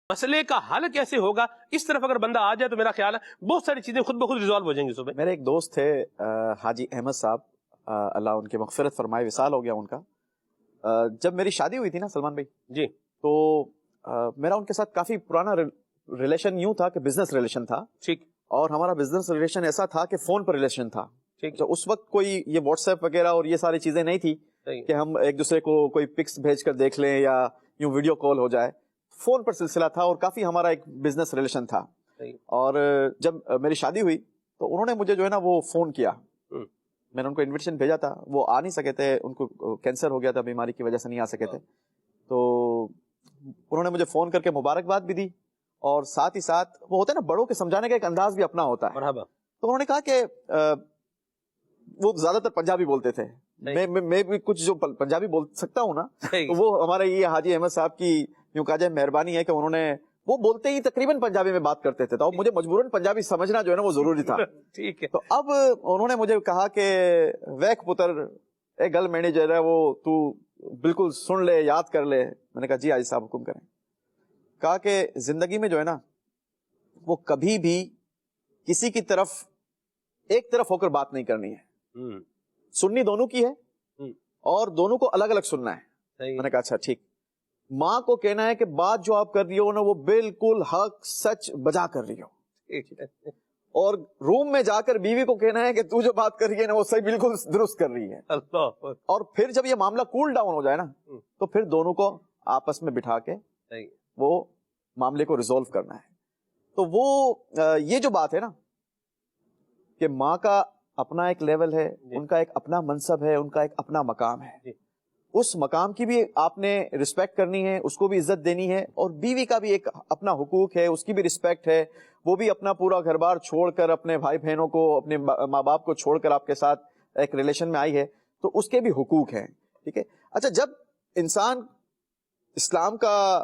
مسئلے کا حل کیسے ہوگا، اس طرف اگر بندہ آ جائے تو میرا خیال ہے بہت ساری چیزیں خود بخود ریزالو ہو جائیں گی. صبح میرے ایک دوست تھے حاجی احمد صاحب، اللہ ان کی مغفرت فرمائے، وصال ہو گیا ان کا. جب میری شادی ہوئی تھی نا سلمان بھائی جی، تو میرا ان کے ساتھ کافی پرانا ریلیشن یوں تھا کہ بزنس ریلیشن تھا. ٹھیک، اور ہمارا بزنس ریلیشن ایسا تھا کہ فون پر ریلیشن تھا. ٹھیک، تو اس وقت کوئی یہ واٹس ایپ وغیرہ اور یہ ساری چیزیں نہیں تھی کہ ہم ایک دوسرے کو کوئی پکس بھیج کر دیکھ لیں یا یوں ویڈیو کال ہو جائے. فون پر سلسلہ تھا اور کافی ہمارا ایک بزنس ریلیشن تھا. اور جب میری شادی ہوئی تو انہوں نے مجھے جو ہے نا وہ فون کیا. میں نے ان کو انویٹیشن بھیجا تھا، وہ آ نہیں سکے تھے، ان کو کینسر ہو گیا تھا، بیماری کی وجہ سے نہیں آ سکے تھے. تو انہوں نے مجھے فون کر کے مبارکباد بھی دی، اور ساتھ ہی ساتھ وہ ہوتا ہے نا بڑوں کے سمجھانے کا ایک انداز بھی اپنا ہوتا ہے. مرحبا. تو انہوں نے کہا کہ وہ زیادہ تر پنجابی بولتے تھے، میں بھی کچھ جو پنجابی بول سکتا ہوں نا، تو وہ ہمارے یہ حاجی احمد صاحب کی یوں کہا جائے مہربانی ہے کہ انہوں نے وہ بولتے ہی تقریباً پنجابی میں بات کرتے تھے، تو مجھے مجبوراً پنجابی سمجھنا جو ہے نا وہ ضروری تھا. ٹھیک ہے. تو اب انہوں نے مجھے کہا کہ ویک پتر اے گل مینیجر ہے وہ تو بالکل سن لے، یاد کر لے. میں نے کہا جی حاجی صاحب حکم کریں. کہا کہ زندگی میں جو ہے نا وہ کبھی بھی کسی کی طرف ایک طرف ہو کر بات نہیں کرنی ہے، سننی دونوں کی ہے اور دونوں کو الگ الگ سننا ہے. میں نے کہا اچھا ٹھیک. ماں کو کہنا ہے کہ بات جو آپ کر رہی ہو نا وہ بالکل حق سچ بجا کر رہی ہو، اور روم میں جا کر بیوی کو کہنا ہے کہ تو جو بات کر رہی ہے نا وہ صحیح بالکل درست کر رہی ہے. اور پھر جب یہ معاملہ کول ڈاؤن ہو جائے نا تو پھر دونوں کو آپس میں بٹھا کے وہ معاملے کو ریزولو کرنا ہے. تو وہ یہ جو بات ہے نا کہ ماں کا اپنا ایک لیول ہے، ان کا ایک اپنا منصب ہے، ان کا ایک اپنا مقام ہے، اس مقام کی بھی آپ نے رسپیکٹ کرنی ہے، اس کو بھی عزت دینی ہے. اور بیوی کا بھی ایک اپنا حقوق ہے، اس کی بھی رسپیکٹ ہے. وہ بھی اپنا پورا گھر بار چھوڑ کر، اپنے بھائی بہنوں کو، اپنے ماں باپ کو چھوڑ کر آپ کے ساتھ ایک ریلیشن میں آئی ہے، تو اس کے بھی حقوق ہیں. ٹھیک ہے. اچھا، جب انسان اسلام کا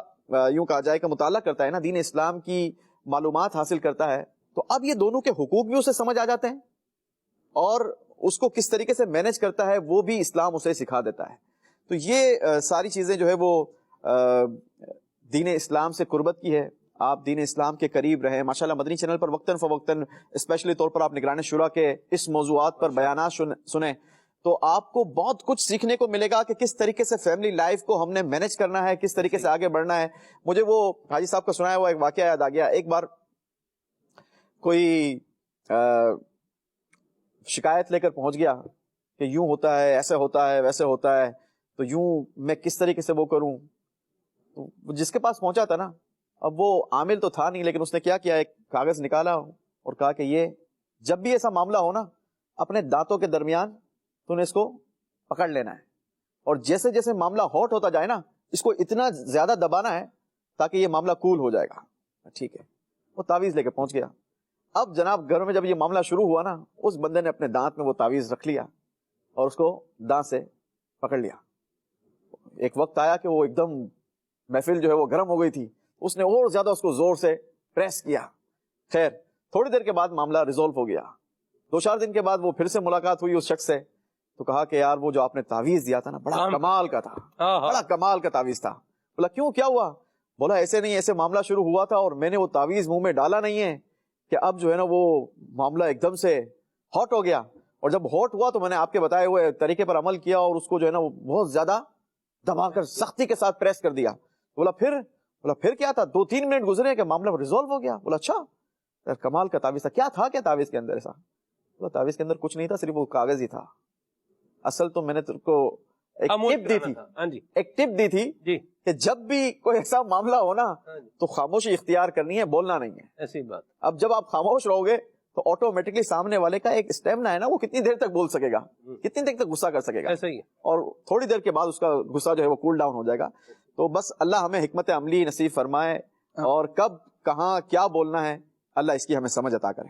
یوں کہا جائے کہ مطالعہ کرتا ہے نا، دین اسلام کی معلومات حاصل کرتا ہے، تو اب یہ دونوں کے حقوق بھی اسے سمجھ آ جاتے ہیں، اور اس کو کس طریقے سے مینج کرتا ہے وہ بھی اسلام اسے سکھا دیتا ہے. تو یہ ساری چیزیں جو ہے وہ دین اسلام سے قربت کی ہے. آپ دین اسلام کے قریب رہیں. ماشاءاللہ مدنی چینل پر وقتاً فوقتاً اسپیشلی طور پر آپ نگران شورا کے اس موضوعات پر بیانات سنیں تو آپ کو بہت کچھ سیکھنے کو ملے گا کہ کس طریقے سے فیملی لائف کو ہم نے مینج کرنا ہے، کس طریقے سے آگے بڑھنا ہے. مجھے وہ حاجی صاحب کا سنایا ہوا ایک واقعہ یاد آ گیا. ایک بار کوئی شکایت لے کر پہنچ گیا کہ یوں ہوتا ہے، ایسے ہوتا ہے، ویسے ہوتا ہے، تو یوں میں کس طریقے سے وہ کروں. تو جس کے پاس پہنچا تھا نا، اب وہ عامل تو تھا نہیں، لیکن اس نے کیا کیا، ایک کاغذ نکالا اور کہا کہ یہ جب بھی ایسا معاملہ ہو نا، اپنے دانتوں کے درمیان تو نے اس کو پکڑ لینا ہے، اور جیسے جیسے معاملہ ہاٹ ہوتا جائے نا اس کو اتنا زیادہ دبانا ہے تاکہ یہ معاملہ کول ہو جائے گا. ٹھیک ہے. وہ تعویذ لے کے پہنچ گیا. اب جناب گھر میں جب یہ معاملہ شروع ہوا نا، اس بندے نے اپنے دانت میں وہ تعویذ رکھ لیا اور اس کو دانت سے پکڑ لیا. ایک وقت آیا کہ وہ ایک دم محفل جو ہے وہ گرم ہو گئی تھی، اس نے اور زیادہ اس کو زور سے پریس کیا. خیر تھوڑی دیر کے بعد معاملہ ریزولو ہو گیا. 2-4 دن کے بعد وہ پھر سے ملاقات ہوئی اس شخص سے، تو کہا کہ یار وہ جو آپ نے تعویذ دیا تھا نا بڑا کمال کا تھا، بڑا کمال کا تعویذ تھا. بولا کیوں، کیا ہوا؟ بولا ایسے نہیں، ایسے معاملہ شروع ہوا تھا اور میں نے وہ تعویذ منہ میں ڈالا نہیں ہے کہ اب جو ہے نا وہ معاملہ ایک دم سے ہاٹ ہو گیا، اور جب ہاٹ ہوا تو میں نے آپ کے بتائے ہوئے طریقے پر عمل کیا اور اس کو جو ہے نا وہ بہت زیادہ دبا کر سختی کے ساتھ پریس کر دیا. بولا پھر کیا تھا؟ 2-3 منٹ گزرے کہ معاملہ ریزولو ہو گیا. بولا اچھا یار کمال کا تعویذ تھا. کیا تھا کیا تعویذ کے اندر ایسا؟ بولا تعویذ کے اندر کچھ نہیں تھا، صرف وہ کاغذ ہی تھا. اصل تو میں نے تم کو ایک ٹپ دی تھی کہ جب بھی کوئی ایسا معاملہ ہو نا تو خاموشی اختیار کرنی ہے، بولنا نہیں ہے. ایسی بات. اب جب آپ خاموش رہو گے تو آٹومیٹکلی سامنے والے کا ایک اسٹیمنا ہے نا، وہ کتنی دیر تک بول سکے گا، کتنی دیر تک غصہ کر سکے گا. ایسا ہی ہے. اور تھوڑی دیر کے بعد اس کا غصہ جو ہے وہ کول ڈاؤن ہو جائے گا. تو بس اللہ ہمیں حکمت عملی نصیب فرمائے، اور کب کہاں کیا بولنا ہے اللہ اس کی ہمیں سمجھ عطا کرے.